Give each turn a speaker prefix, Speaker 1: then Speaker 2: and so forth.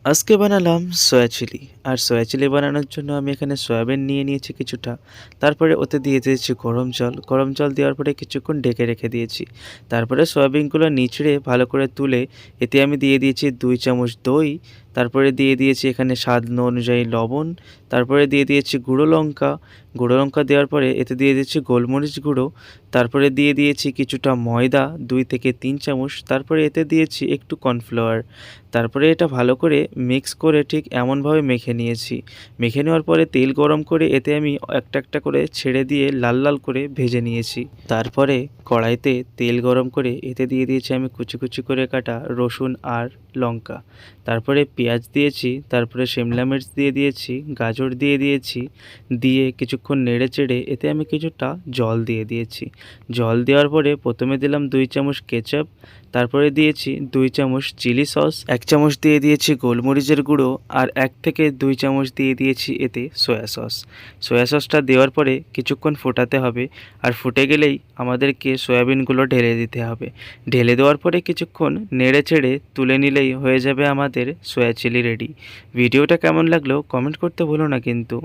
Speaker 1: আজকে বানালাম soya chilli. আর soya chilli বানানোর জন্য আমি এখানে সয়াবিন নিয়ে নিয়েছি কিছুটা। তারপরে ওতে দিয়ে দিয়েছি গরম জল। গরম জল দেওয়ার পরে কিছুক্ষণ ঢেকে রেখে দিয়েছি। তারপরে সয়াবিনগুলো নিচড়ে ভালো করে তুলে এতে আমি দিয়ে দিয়েছি ২ চামচ দই। তারপরে দিয়ে দিয়েছি এখানে স্বাদ অনুযায়ী লবণ। তারপরে দিয়ে দিয়েছি গুঁড়ো লঙ্কা। গুঁড়ো লঙ্কা দেওয়ার পরে এতে দিয়ে দিচ্ছি গোলমরিচ গুঁড়ো। তারপরে দিয়ে দিয়েছি কিছুটা ময়দা ২ থেকে ৩ চামচ। তারপরে এতে দিয়েছি একটু কর্নফ্লাওয়ার। তারপরে এটা ভালো করে মিক্স করে ঠিক এমনভাবে মেখে নিয়েছি। মেখে নেওয়ার পরে তেল গরম করে এতে আমি একটা করে ছেড়ে দিয়ে লাল লাল করে ভেজে নিয়েছি। তারপরে কড়াইতে তেল গরম করে এতে দিয়ে দিয়েছি আমি কুচি করে কাটা রসুন আর লঙ্কা। তারপরে পেঁয়াজ দিয়েছি, তারপরে শিমলা মির্চ দিয়ে দিয়েছি, গাজর দিয়ে দিয়েছি। দিয়ে কিছুক্ষণ নেড়েচেড়ে এতে আমি কিছুটা জল দিয়ে দিয়েছি। জল দেওয়ার পরে প্রথমে দিলাম ২ চামচ কেচাপ, তারপরে দিয়েছি ২ চামচ চিলি সস, ১ চামচ দিয়ে দিয়েছি গোলমরিচের গুঁড়ো আর ১ থেকে ২ চামচ দিয়ে দিয়েছি এতে সয়া সস। সয়া সসটা দেওয়ার পরে কিছুক্ষণ ফোটাতে হবে আর ফুটে গেলেই আমাদেরকে সয়াবিনগুলো ঢেলে দিতে হবে। ঢেলে দেওয়ার পরে কিছুক্ষণ নেড়েচেড়ে তুলে নিলেই হয়ে যাবে আমাদের সয়া চিলি রেডি। ভিডিওটা কেমন লাগলো কমেন্ট করতে ভুলো না কিন্তু।